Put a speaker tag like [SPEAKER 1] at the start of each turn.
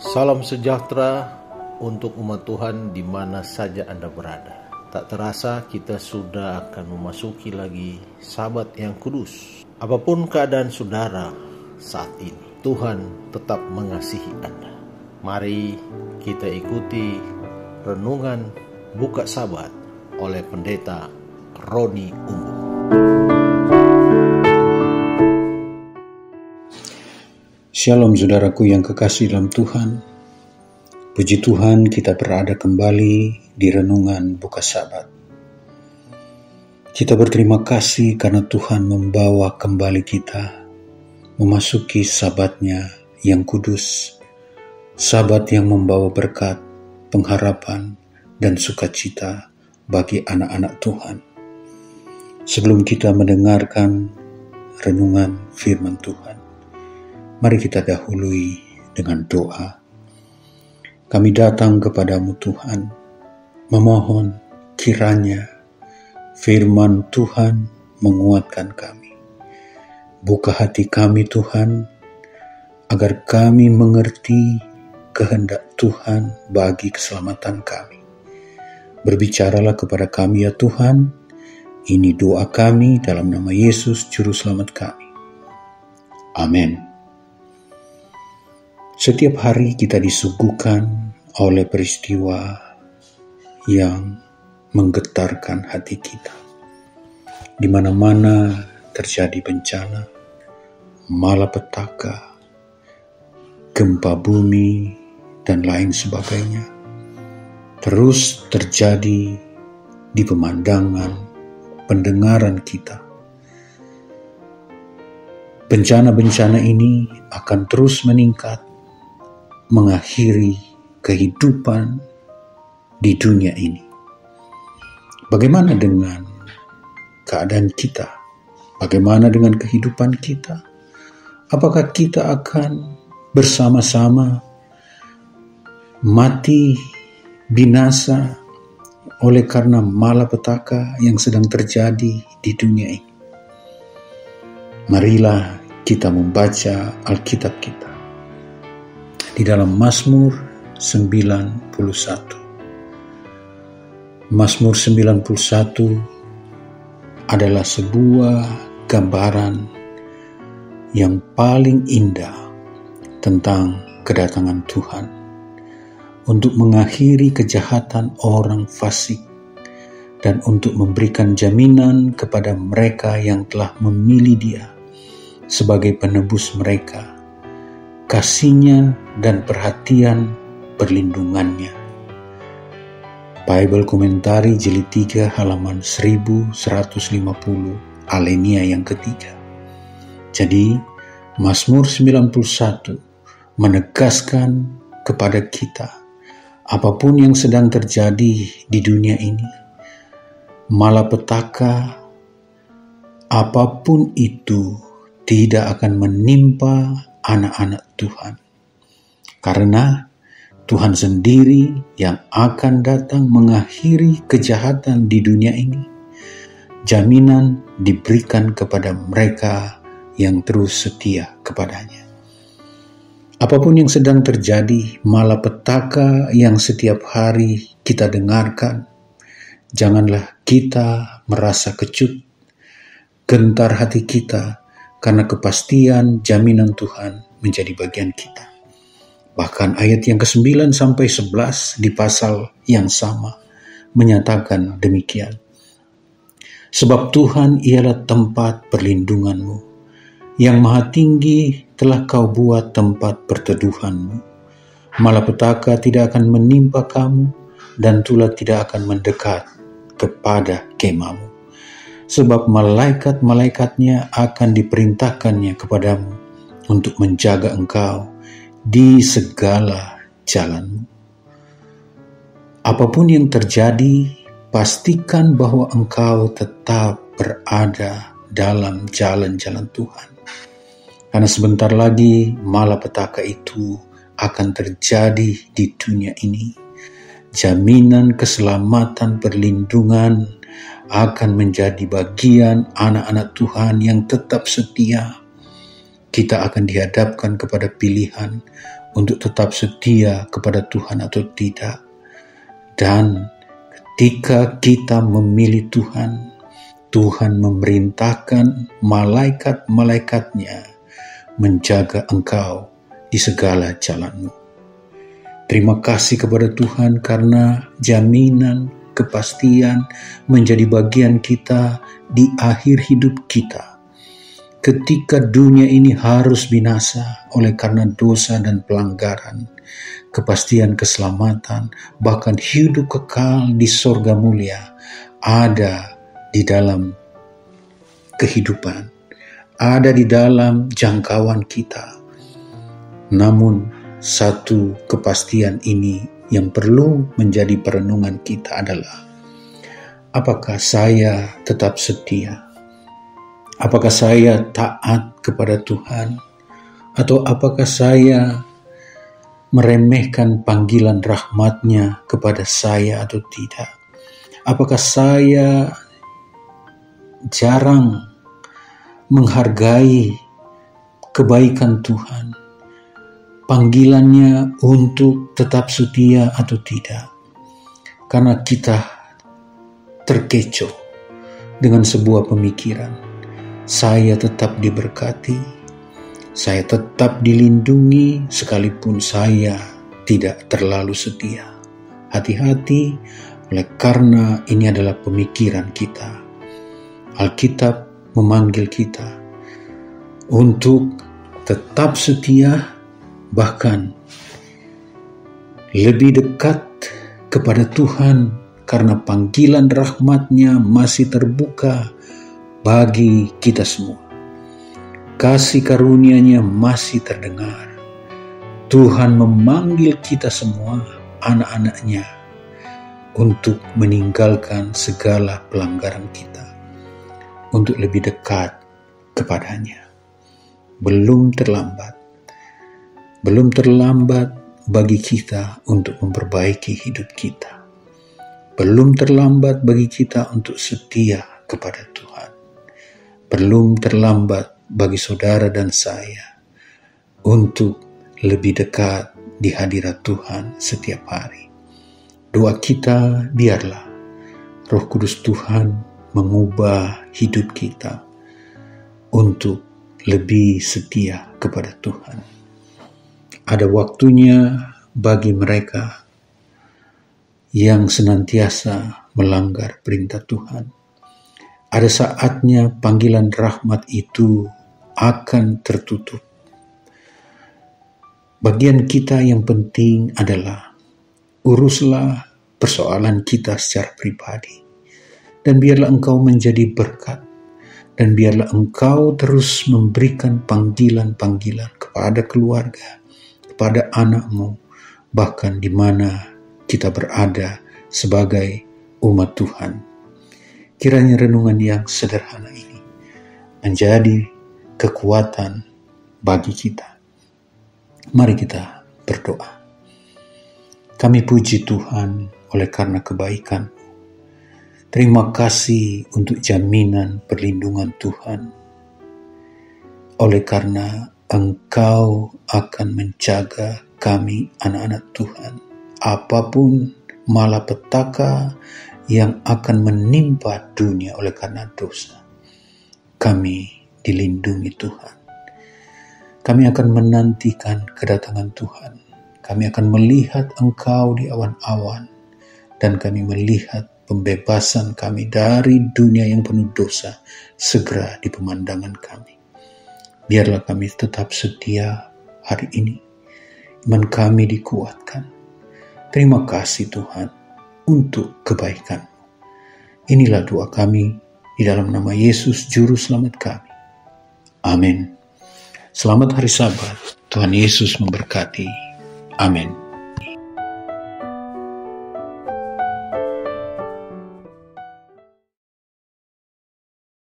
[SPEAKER 1] Salam sejahtera untuk umat Tuhan di mana saja Anda berada. Tak terasa kita sudah akan memasuki lagi Sabat yang kudus. Apapun keadaan saudara saat ini, Tuhan tetap mengasihi Anda. Mari kita ikuti renungan buka Sabat oleh Pendeta Roni Umbu.
[SPEAKER 2] Shalom saudaraku yang kekasih dalam Tuhan. Puji Tuhan kita berada kembali di renungan buka Sabat. Kita berterima kasih karena Tuhan membawa kembali kita memasuki Sabatnya yang kudus. Sabat yang membawa berkat, pengharapan, dan sukacita bagi anak-anak Tuhan. Sebelum kita mendengarkan renungan firman Tuhan, mari kita dahului dengan doa. Kami datang kepadamu Tuhan, memohon kiranya firman Tuhan menguatkan kami. Buka hati kami Tuhan, agar kami mengerti kehendak Tuhan bagi keselamatan kami. Berbicaralah kepada kami ya Tuhan, ini doa kami dalam nama Yesus Juru Selamat kami. Amin. Setiap hari kita disuguhkan oleh peristiwa yang menggetarkan hati kita. Di mana-mana terjadi bencana, malapetaka, gempa bumi, dan lain sebagainya. Terus terjadi di pemandangan, pendengaran kita. Bencana-bencana ini akan terus meningkat, mengakhiri kehidupan di dunia ini. Bagaimana dengan keadaan kita? Bagaimana dengan kehidupan kita? Apakah kita akan bersama-sama mati binasa oleh karena malapetaka yang sedang terjadi di dunia ini? Marilah kita membaca Alkitab kita di dalam Mazmur 91. Mazmur 91 adalah sebuah gambaran yang paling indah tentang kedatangan Tuhan untuk mengakhiri kejahatan orang fasik dan untuk memberikan jaminan kepada mereka yang telah memilih Dia sebagai penebus mereka, kasih-Nya dan perhatian perlindungannya. Bible Komentari Jilid 3 halaman 1150 alinea yang ketiga. Jadi Mazmur 91 menegaskan kepada kita, apapun yang sedang terjadi di dunia ini, malapetaka apapun itu tidak akan menimpa anak-anak Tuhan. Karena Tuhan sendiri yang akan datang mengakhiri kejahatan di dunia ini. Jaminan diberikan kepada mereka yang terus setia kepadanya. Apapun yang sedang terjadi, malapetaka yang setiap hari kita dengarkan, janganlah kita merasa kecut, gentar hati kita, karena kepastian jaminan Tuhan menjadi bagian kita. Bahkan ayat yang ke-9 sampai 11 di pasal yang sama menyatakan demikian. Sebab Tuhan ialah tempat perlindunganmu, yang maha tinggi telah kau buat tempat perteduhanmu. Malapetaka tidak akan menimpa kamu, dan tulah tidak akan mendekat kepada kemahmu. Sebab malaikat-malaikatnya akan diperintahkannya kepadamu untuk menjaga engkau di segala jalanmu. Apapun yang terjadi, pastikan bahwa engkau tetap berada dalam jalan-jalan Tuhan. Karena sebentar lagi malapetaka itu akan terjadi di dunia ini. Jaminan keselamatan perlindungan akan menjadi bagian anak-anak Tuhan yang tetap setia kita akan dihadapkan kepada pilihan untuk tetap setia kepada Tuhan atau tidak. Dan ketika kita memilih Tuhan, Tuhan memerintahkan malaikat-malaikatnya menjaga engkau di segala jalanmu. Terima kasih kepada Tuhan karena jaminan, kepastian menjadi bagian kita di akhir hidup kita. Ketika dunia ini harus binasa oleh karena dosa dan pelanggaran, kepastian keselamatan, bahkan hidup kekal di sorga mulia ada di dalam kehidupan, ada di dalam jangkauan kita. Namun satu kepastian ini yang perlu menjadi perenungan kita adalah, apakah saya tetap setia? Apakah saya taat kepada Tuhan? Atau apakah saya meremehkan panggilan rahmat-Nya kepada saya atau tidak? Apakah saya jarang menghargai kebaikan Tuhan, panggilannya untuk tetap setia atau tidak? Karena kita terkecoh dengan sebuah pemikiran, saya tetap diberkati, saya tetap dilindungi sekalipun saya tidak terlalu setia. Hati-hati, oleh karena ini adalah pemikiran kita. Alkitab memanggil kita untuk tetap setia, bahkan lebih dekat kepada Tuhan karena panggilan rahmat-Nya masih terbuka bagi kita semua. Kasih karunia-Nya masih terdengar. Tuhan memanggil kita semua, anak-anak-Nya, untuk meninggalkan segala pelanggaran kita, untuk lebih dekat kepadanya. Belum terlambat bagi kita untuk memperbaiki hidup kita. Belum terlambat bagi kita untuk setia kepada Tuhan. Belum terlambat bagi saudara dan saya untuk lebih dekat di hadirat Tuhan setiap hari. Doa kita, biarlah Roh Kudus Tuhan mengubah hidup kita untuk lebih setia kepada Tuhan. Ada waktunya bagi mereka yang senantiasa melanggar perintah Tuhan. Ada saatnya panggilan rahmat itu akan tertutup. Bagian kita yang penting adalah uruslah persoalan kita secara pribadi. Dan biarlah engkau menjadi berkat. Dan biarlah engkau terus memberikan panggilan-panggilan kepada keluarga, kepada anakmu, bahkan di mana kita berada sebagai umat Tuhan. Kiranya renungan yang sederhana ini menjadi kekuatan bagi kita. Mari kita berdoa. Kami puji Tuhan oleh karena kebaikan. Terima kasih untuk jaminan perlindungan Tuhan. Oleh karena Engkau akan menjaga kami anak-anak Tuhan. Apapun malapetaka yang akan menimpa dunia oleh karena dosa, kami dilindungi Tuhan. Kami akan menantikan kedatangan Tuhan. Kami akan melihat Engkau di awan-awan, dan kami melihat pembebasan kami dari dunia yang penuh dosa segera di pemandangan kami. Biarlah kami tetap setia hari ini. Iman kami dikuatkan. Terima kasih Tuhan untuk kebaikan. Inilah doa kami di dalam nama Yesus Juru Selamat kami. Amin. Selamat hari Sabat. Tuhan Yesus memberkati. Amin.